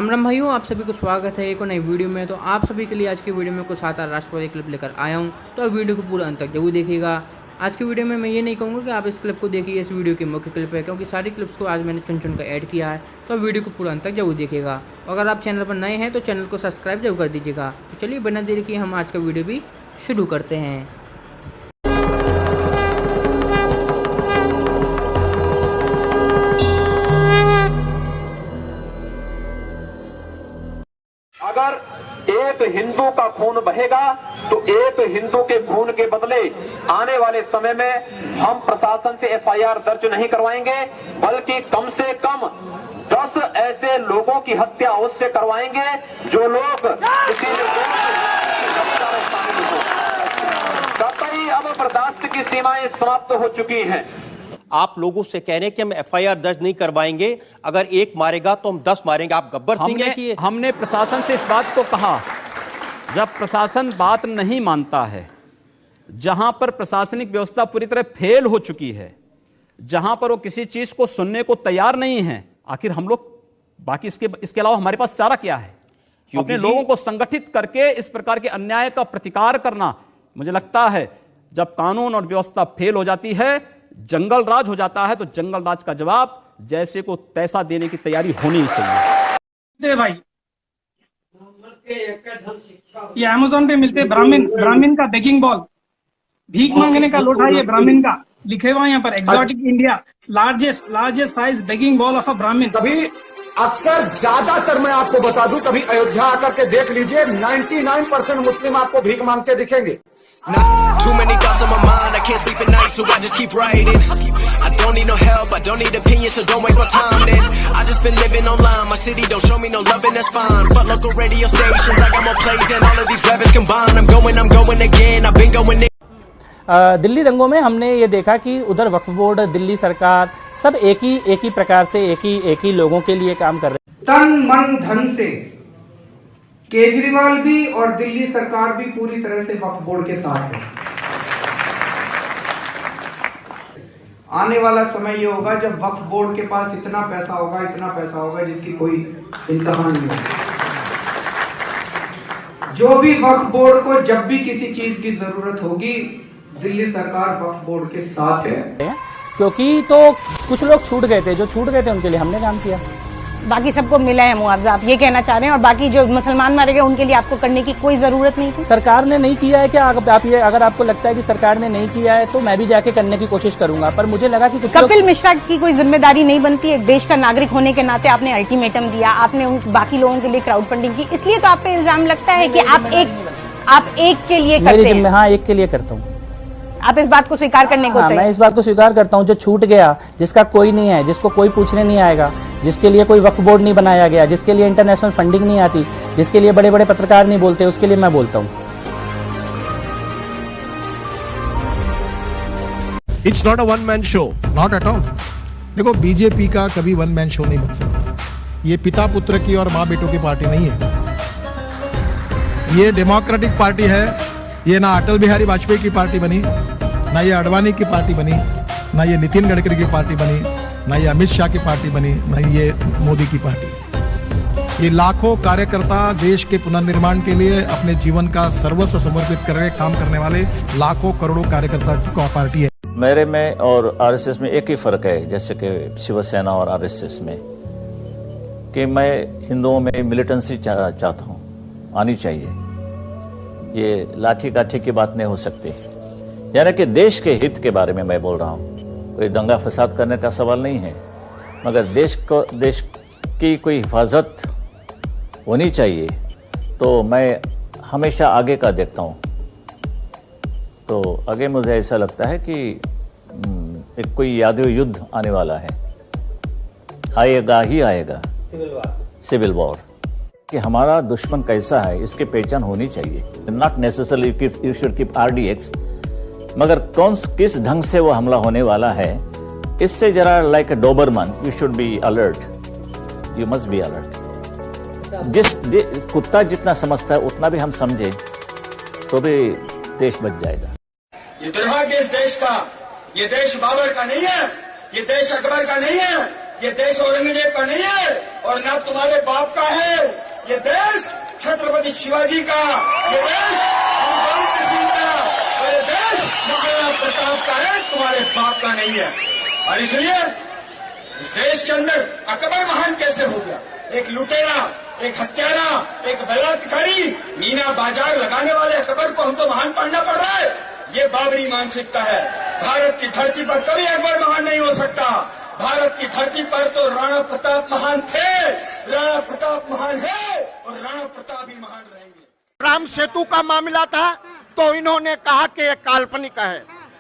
राम राम भाइयों, आप सभी को स्वागत है एक और नई वीडियो में। तो आप सभी के लिए आज की वीडियो में कुछ आता राष्ट्रवादी क्लिप लेकर आया हूं, तो वीडियो को पूरा अंत तक जरूर देखिएगा। आज की वीडियो में मैं ये नहीं कहूँगा कि आप इस क्लिप को देखिए, इस वीडियो की मुख्य क्लिप है, क्योंकि सारी क्लिप्स को आज मैंने चुन कर ऐड किया है। तो वीडियो को पूरा अंत तक जरूर देखिएगा। अगर आप चैनल पर नए हैं तो चैनल को सब्सक्राइब जरूर कर दीजिएगा। तो चलिए बिना देरी किए हम आज का वीडियो भी शुरू करते हैं। अगर एक हिंदू का खून बहेगा तो एक हिंदू के खून के बदले आने वाले समय में हम प्रशासन से एफआईआर दर्ज नहीं करवाएंगे, बल्कि कम से कम 10 ऐसे लोगों की हत्या अवश्य करवाएंगे जो लोग किसी कतई अब बर्दाश्त की सीमाएं समाप्त हो चुकी हैं। आप लोगों से कह रहे हैं कि हम एफआईआर दर्ज नहीं करवाएंगे, अगर एक मारेगा तो हम 10 मारेंगे। आप गब्बर सिंह हैं कि हमने प्रशासन से इस बात को कहा, जब प्रशासन बात नहीं मानता है, जहां पर प्रशासनिक व्यवस्था पूरी तरह फेल हो चुकी है, जहां पर वो किसी चीज को सुनने को तैयार नहीं है, आखिर हम लोग बाकी इसके अलावा हमारे पास चारा क्या है? अपने लोगों को संगठित करके इस प्रकार के अन्याय का प्रतिकार करना, मुझे लगता है जब कानून और व्यवस्था फेल हो जाती है, जंगल राज हो जाता है, तो जंगल राज का जवाब जैसे को तैसा देने की तैयारी होनी चाहिए। भाई ये अमेज़न पे मिलते ब्राह्मण का बेकिंग बॉल, भीख मांगने का लोटा, ये ब्राह्मण का लिखे हुआ यहाँ पर exotic India largest size baking ball of a ब्राह्मण। कभी अक्सर ज्यादातर मैं आपको बता दूं, कभी अयोध्या आकर के देख लीजिए, 99% मुस्लिम आपको भीख मांगते दिखेंगे। Too many thoughts on my mind, I can't sleep at night, so I just keep writing. I don't need no help, I don't need opinions, so don't waste my time then. I just been living online, my city don't show me no love and that's fine. Fuck local radio stations, I got more plays than all of these rappers combined. I'm going again, I've been going in. Delhi दंगों में हमने ये देखा कि उधर वक्फ board, Delhi सरकार सब एक ही प्रकार से एक ही लोगों के लिए काम कर रहे हैं। तन मन धन से केजरीवाल भी और दिल्ली सरकार भी पूरी तरह से वक्फ बोर्ड के साथ है। आने वाला समय ये होगा जब वक्फ बोर्ड के पास इतना पैसा होगा जिसकी कोई इंतहा नहीं होगी। जो भी वक्फ बोर्ड को जब भी किसी चीज की जरूरत होगी, दिल्ली सरकार वक्फ बोर्ड के साथ है। क्योंकि तो कुछ लोग छूट गए थे, जो छूट गए थे उनके लिए हमने काम किया। बाकी सबको मिला है मुआवजा, आप ये कहना चाह रहे हैं? और बाकी जो मुसलमान मारे गए उनके लिए आपको करने की कोई जरूरत नहीं थी? सरकार ने नहीं किया है क्या? आप ये अगर आपको लगता है कि सरकार ने नहीं किया है तो मैं भी जाके करने की कोशिश करूंगा, पर मुझे लगा कि कपिल मिश्रा की कोई जिम्मेदारी नहीं बनती? एक देश का नागरिक होने के नाते आपने अल्टीमेटम दिया, आपने उन बाकी लोगों के लिए क्राउड फंडिंग की, इसलिए तो आप पे इल्जाम लगता है कि आप एक के लिए करते हैं। हाँ, एक के लिए करता हूँ। आप इस बात को स्वीकार करने को? मैं इस बात को स्वीकार करता हूँ। जो छूट गया, जिसका कोई नहीं है, जिसको कोई पूछने नहीं आएगा, जिसके लिए कोई वक्फ बोर्ड नहीं बनाया गया, जिसके लिए इंटरनेशनल फंडिंग नहीं आती, जिसके लिए बड़े बड़े पत्रकार नहीं बोलते, उसके लिए मैं बोलता हूँ। It's not a one man show, not at all. देखो, बीजेपी का कभी वन मैन शो नहीं बन सकता। ये पिता पुत्र की और माँ बेटों की पार्टी नहीं है। ये डेमोक्रेटिक पार्टी है। ये ना अटल बिहारी वाजपेयी की पार्टी बनी, ना ये अडवाणी की पार्टी बनी, ना ये नितिन गडकरी की पार्टी बनी, ना ये अमित शाह की पार्टी बनी, ना ये मोदी की पार्टी। ये लाखों कार्यकर्ता देश के पुनर्निर्माण के लिए अपने जीवन का सर्वस्व समर्पित करके काम करने वाले लाखों करोड़ों कार्यकर्ता की पार्टी है। मेरे में और आरएसएस में एक ही फर्क है, जैसे कि शिवसेना और आरएसएस में, कि मैं हिंदुओं में मिलिटेंसी चाहता हूँ, आनी चाहिए। ये लाठी काठी की बात नहीं हो सकती। यानी कि देश के हित के बारे में मैं बोल रहा हूँ। कोई दंगा फसाद करने का सवाल नहीं है, मगर देश की कोई हिफाजत होनी चाहिए। तो मैं हमेशा आगे का देखता हूँ। तो आगे मुझे ऐसा लगता है कि एक कोई यादव युद्ध आने वाला है, आएगा ही आएगा, सिविल वॉर। कि हमारा दुश्मन कैसा है, इसकी पहचान होनी चाहिए। Not necessarily you should keep RDX, मगर किस ढंग से वो हमला होने वाला है, इससे जरा like a Doberman, you should be alert, you must be alert. कुत्ता जितना समझता है उतना भी हम समझे तो भी देश बच जाएगा। ये दुर्भाग्य इस देश का, ये देश बाबर का नहीं है, ये देश अकबर का नहीं है, ये देश औरंगजेब का नहीं है और न तुम्हारे बाप का है। ये देश छत्रपति शिवाजी का, ये देश गुरु गोविंद सिंह का और ये देश महाराणा प्रताप का है, तुम्हारे बाप का नहीं है। और इसलिए इस देश के अंदर अकबर महान कैसे हो गया? एक लुटेरा, एक हत्यारा, एक बलात्कारी, मीना बाजार लगाने वाले अकबर को हमको महान पढ़ना पड़ रहा है। ये बाबरी मानसिकता है। भारत की धरती पर कभी अकबर महान नहीं हो सकता। भारत की धरती पर तो राणा प्रताप महान थे, राणा प्रताप महान है और राणा प्रताप ही महान रहेंगे। राम सेतु का मामला था तो इन्होंने कहा कि ये काल्पनिक है।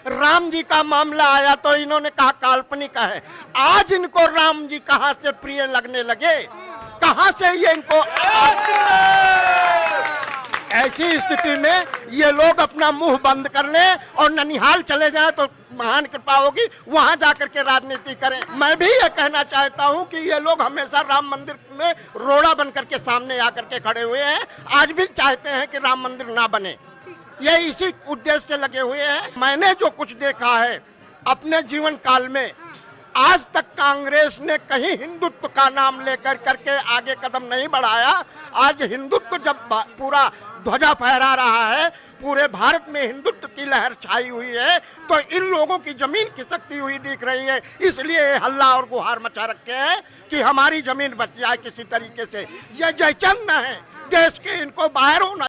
राम जी का मामला आया तो इन्होंने कहा काल्पनिक है। आज इनको राम जी कहां से प्रिय लगने लगे? कहां से ये इनको? ऐसी स्थिति में ये लोग अपना मुंह बंद कर लें और ननिहाल चले जाएं तो महान कृपा होगी, वहां जाकर के राजनीति करें। मैं भी ये कहना चाहता हूं कि ये लोग हमेशा राम मंदिर में रोड़ा बन करके सामने आकर के खड़े हुए हैं, आज भी चाहते हैं कि राम मंदिर ना बने। ये इसी उद्देश्य से लगे हुए हैं। मैंने जो कुछ देखा है अपने जीवन काल में, आज तक कांग्रेस ने कहीं हिंदुत्व का नाम लेकर करके आगे कदम नहीं बढ़ाया। आज हिंदुत्व जब पूरा ध्वजा फहरा रहा है, पूरे भारत में हिंदुत्व की लहर छाई हुई है, तो इन लोगों की जमीन खिसकती हुई दिख रही है। इसलिए हल्ला और गुहार मचा रखे हैं कि हमारी जमीन बच जाए किसी तरीके से। ये जयचंद है देश के, इनको बाहर होना